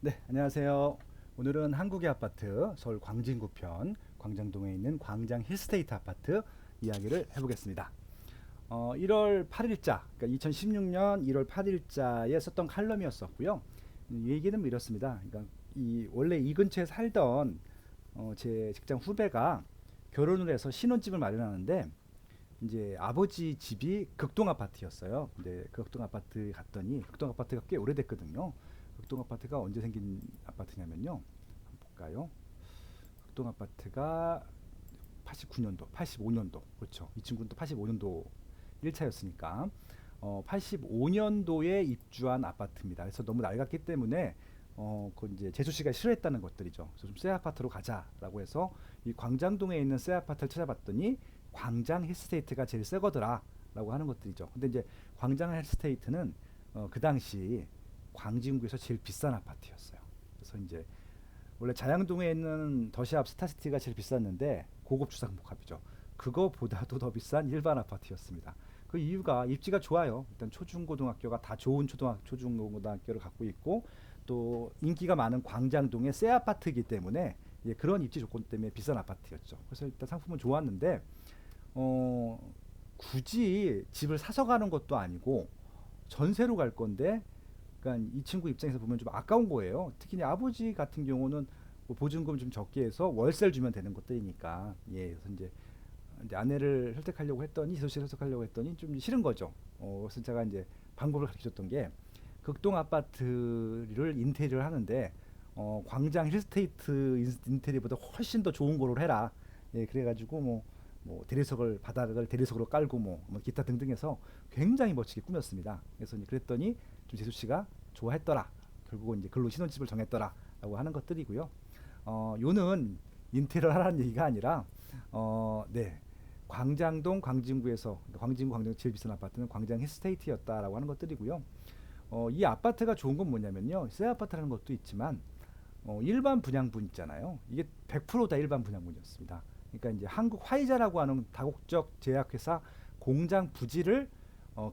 네, 안녕하세요. 오늘은 한국의 아파트 서울 광진구 편 광장동에 있는 광장 힐스테이트 아파트 이야기를 해보겠습니다. 1월 8일자, 그러니까 2016년 1월 8일자에 썼던 칼럼이었었고요. 이 얘기는 뭐 이렇습니다. 그러니까 원래 이 근처에 살던 제 직장 후배가 결혼을 해서 신혼집을 마련하는데 이제 아버지 집이 극동 아파트였어요. 근데 극동 아파트 갔더니 극동 아파트가 꽤 오래됐거든요. 극동 아파트가 언제 생긴 아파트냐면요. 한번 볼까요? 극동 아파트가 89년도, 85년도. 그렇죠. 이 친구는 또 85년도 1차였으니까 85년도에 입주한 아파트입니다. 그래서 너무 낡았기 때문에 그 이제 재수 씨가 싫어했다는 것들이죠. 그래서 좀 새 아파트로 가자라고 해서 이 광장동에 있는 새 아파트를 찾아봤더니 광장 힐스테이트가 제일 새 거더라라고 하는 것들이죠. 근데 이제 광장 힐스테이트는 그 당시 광진구에서 제일 비싼 아파트였어요. 그래서 이제 원래 자양동에 있는 더시압 스타시티가 제일 비쌌는데 고급 주상복합이죠. 그거보다도 더 비싼 일반 아파트였습니다. 그 이유가 입지가 좋아요. 일단 초중고등학교가 다 좋은 초중고등학교를 갖고 있고 또 인기가 많은 광장동의 새 아파트이기 때문에 예, 그런 입지 조건 때문에 비싼 아파트였죠. 그래서 일단 상품은 좋았는데 어, 굳이 집을 사서 가는 것도 아니고 전세로 갈 건데 그러니까 이 친구 입장에서 보면 좀 아까운 거예요. 특히 아버지 같은 경우는 뭐 보증금 좀 적게 해서 월세를 주면 되는 것들이니까 예, 그래서 이제 아내를 설득하려고 했더니 희소 씨를 설득하려고 했더니 좀 싫은 거죠. 그래서 제가 이제 방법을 가르쳐줬던 게 극동 아파트를 인테리어를 하는데 광장 힐스테이트 인테리어보다 훨씬 더 좋은 거로 해라. 예, 그래가지고 뭐 대리석을 바닥을 대리석으로 깔고 뭐 기타 등등 해서 굉장히 멋지게 꾸몄습니다. 그래서 이제 그랬더니 좀 재수 씨가 좋아했더라. 결국은 이제 글로 신혼집을 정했더라라고 하는 것들이고요. 요는 인테리어 하라는 얘기가 아니라 네. 광장동 광진구에서 광진구 광장 제일 비싼 아파트는 광장 힐스테이트였다라고 하는 것들이고요. 이 아파트가 좋은 건 뭐냐면요. 새 아파트라는 것도 있지만 일반 분양분 있잖아요. 이게 100%다 일반 분양분이었습니다. 그러니까 이제 한국 화이자라고 하는 다국적 제약회사 공장 부지를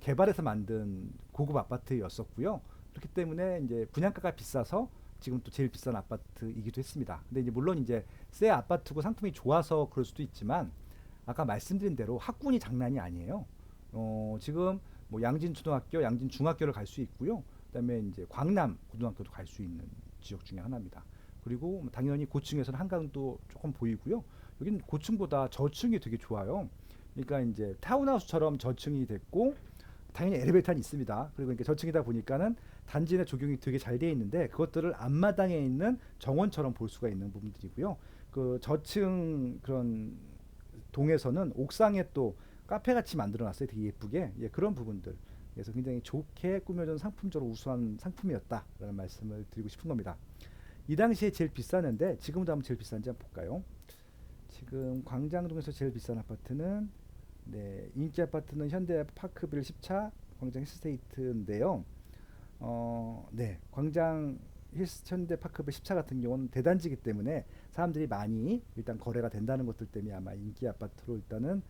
개발해서 만든 고급 아파트였었고요. 그렇기 때문에 이제 분양가가 비싸서 지금 또 제일 비싼 아파트이기도 했습니다. 근데 이제 물론 이제 새 아파트고 상품이 좋아서 그럴 수도 있지만 아까 말씀드린 대로 학군이 장난이 아니에요. 지금 뭐 양진 초등학교, 양진 중학교를 갈 수 있고요. 그다음에 이제 광남 고등학교도 갈 수 있는 지역 중에 하나입니다. 그리고 당연히 고층에서는 한강도 조금 보이고요. 여기는 고층보다 저층이 되게 좋아요. 그러니까 이제 타운하우스처럼 저층이 됐고 당연히 엘리베이터는 있습니다. 그리고 이렇게 저층이다 보니까는 단지 내 적용이 되게 잘 되어 있는데 그것들을 앞마당에 있는 정원처럼 볼 수가 있는 부분들이고요. 그 저층 그런 동에서는 옥상에 또 카페 같이 만들어 놨어요. 되게 예쁘게. 예, 그런 부분들. 그래서 굉장히 좋게 꾸며진 상품적으로 우수한 상품이었다라는 말씀을 드리고 싶은 겁니다. 이 당시에 제일 비쌌는데 지금도 한번 제일 비싼지 한번 볼까요? 지금 광장동에서 제일 비싼 아파트는 네, 인기 아파트는 현대 파크빌 10차 광장 힐스테이트인데요. 네, 광장 현대 파크빌 10차 같은 경우는 대단지이기 때문에 사람들이 많이 일단 거래가 된다는 것들 때문에 아마 인기 아파트로 일단은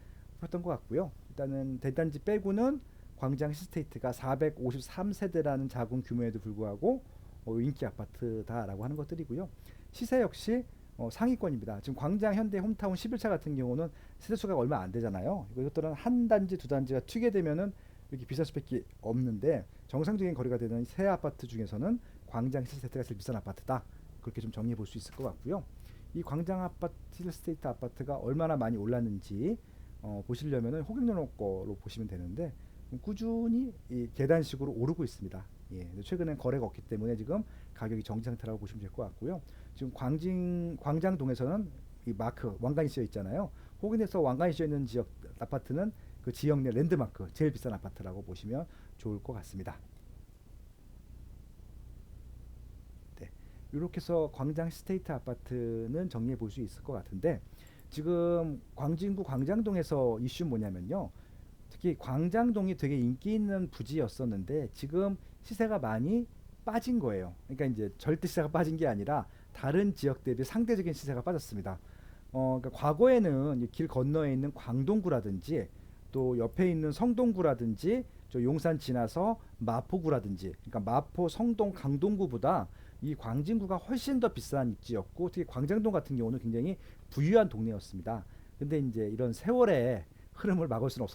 했던 것 같고요. 일단은 대단지 빼고는 광장 힐스테이트가 453세대라는 작은 규모에도 불구하고 인기 아파트다라고 하는 것들이고요. 시세 역시 상위권입니다. 지금 광장 현대 홈타운 11차 같은 경우는 세대수가 얼마 안 되잖아요. 이것들은 한 단지 두 단지가 튀게 되면은 이렇게 비쌀 수밖에 없는데 정상적인 거래가 되는 새 아파트 중에서는 광장 힐스테이트가 제일 비싼 아파트다. 그렇게 좀 정리해 볼 수 있을 것 같고요. 이 광장 아파트 힐스테이트 아파트가 얼마나 많이 올랐는지 보시려면은 호갱노노 거로 보시면 되는데 꾸준히 이 계단식으로 오르고 있습니다. 예, 최근엔 거래가 없기 때문에 지금 가격이 정지 상태라고 보시면 될 것 같고요. 지금 광장동에서는 이 마크 왕관이 씌어 있잖아요. 호갱에서 왕관이 씌어 있는 지역 아파트는 그 지역 내 랜드마크 제일 비싼 아파트라고 보시면 좋을 것 같습니다. 네, 이렇게 해서 광장 스테이트 아파트는 정리해 볼 수 있을 것 같은데 지금 광진구 광장동에서 이슈 뭐냐면요. 특히 광장동이 되게 인기 있는 부지였었는데 지금 시세가 많이 빠진 거예요. 그러니까 이제 절대 시세가 빠진 게 아니라 다른 지역 대비 상대적인 시세가 빠졌습니다. 그러니까 과거에는 길 건너에 있는 광동구라든지 또 옆에 있는 성동구라든지 저 용산 지나서 마포구라든지 그러니까 마포, 성동, 강동구보다 이 광진구가 훨씬 더 비싼 입지였고 특히 광장동 같은 경우는 굉장히 부유한 동네였습니다. 근데 이제 이런 세월의 흐름을 막을 수는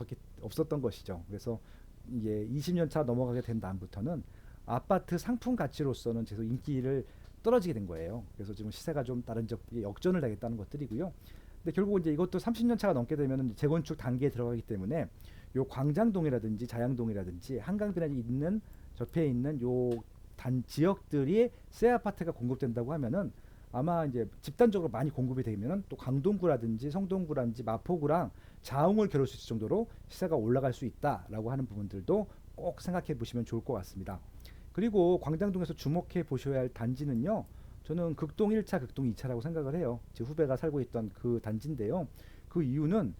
없었던 것이죠. 그래서 이게 20년 차 넘어가게 된 다음부터는 아파트 상품 가치로서는 계속 인기를 떨어지게 된 거예요. 그래서 지금 시세가 좀 다른 지역에 역전을 당했다는 것들이고요. 근데 결국 이제 이것도 30년 차가 넘게 되면은 재건축 단계에 들어가기 때문에 요 광장동이라든지 자양동이라든지 한강변에 있는 접해 있는 요 단 지역들이 새 아파트가 공급된다고 하면은 아마 이제 집단적으로 많이 공급이 되면은 또 강동구라든지 성동구라든지 마포구랑 자웅을 겨룰 수 있을 정도로 시세가 올라갈 수 있다라고 하는 부분들도 꼭 생각해 보시면 좋을 것 같습니다. 그리고 광장동에서 주목해 보셔야 할 단지는요. 저는 극동 1차, 극동 2차라고 생각을 해요. 제 후배가 살고 있던 그 단지인데요. 그 이유는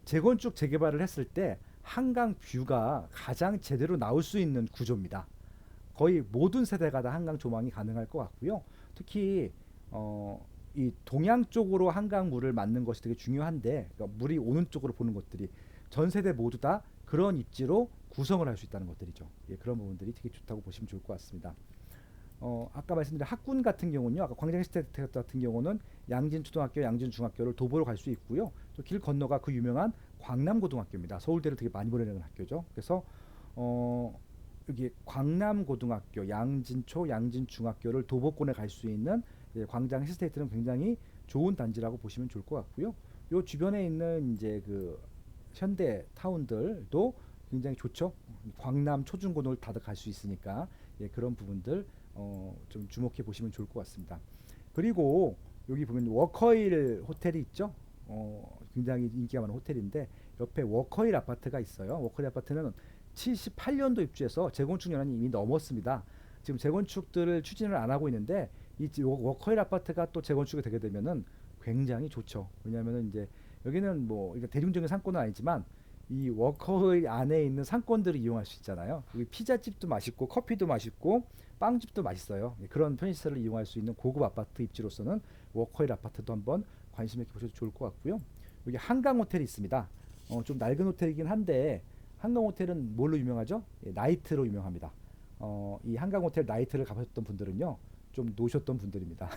재건축 재개발을 했을 때 한강 뷰가 가장 제대로 나올 수 있는 구조입니다. 거의 모든 세대가 다 한강 조망이 가능할 것 같고요. 특히 이 동양 쪽으로 한강 물을 맞는 것이 되게 중요한데 그러니까 물이 오는 쪽으로 보는 것들이 전 세대 모두 다 그런 입지로 구성을 할 수 있다는 것들이죠. 예, 그런 부분들이 되게 좋다고 보시면 좋을 것 같습니다. 아까 말씀드린 학군 같은 경우는요. 아까 광장시대 같은 경우는 양진초등학교, 양진중학교를 도보로 갈 수 있고요. 또 길 건너가 그 유명한 광남고등학교입니다. 서울대를 되게 많이 보내는 학교죠. 그래서 여기 광남고등학교, 양진초, 양진중학교를 도보권에 갈 수 있는 광장 힐스테이트는 굉장히 좋은 단지라고 보시면 좋을 것 같고요. 요 주변에 있는 이제 그 현대 타운들도 굉장히 좋죠. 광남 초중고를 다들 갈 수 있으니까 예, 그런 부분들 좀 주목해 보시면 좋을 것 같습니다. 그리고 여기 보면 워커힐 호텔이 있죠. 굉장히 인기가 많은 호텔인데 옆에 워커힐 아파트가 있어요. 워커힐 아파트는 78년도 입주해서 재건축 연한이 이미 넘었습니다. 지금 재건축들을 추진을 안 하고 있는데 이 워커힐 아파트가 또 재건축이 되게 되면은 굉장히 좋죠. 왜냐하면은 이제 여기는 뭐 대중적인 상권은 아니지만 이 워커힐 안에 있는 상권들을 이용할 수 있잖아요. 여기 피자집도 맛있고 커피도 맛있고 빵집도 맛있어요. 그런 편의시설을 이용할 수 있는 고급 아파트 입지로서는 워커힐 아파트도 한번 관심 있게 보셔도 좋을 것 같고요. 여기 한강 호텔이 있습니다. 좀 낡은 호텔이긴 한데 한강 호텔은 뭘로 유명하죠? 예, 나이트로 유명합니다. 이 한강 호텔 나이트를 가보셨던 분들은요, 좀 노셨던 분들입니다.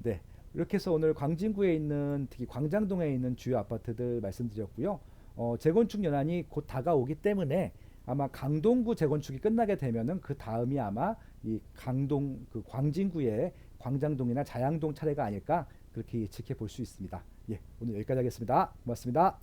네, 이렇게 해서 오늘 광진구에 있는 특히 광장동에 있는 주요 아파트들 말씀드렸고요. 재건축 연한이 곧 다가오기 때문에 아마 강동구 재건축이 끝나게 되면은 그 다음이 아마 이 강동 그 광진구의 광장동이나 자양동 차례가 아닐까 그렇게 예측해 볼 수 있습니다. 예, 오늘 여기까지 하겠습니다. 고맙습니다.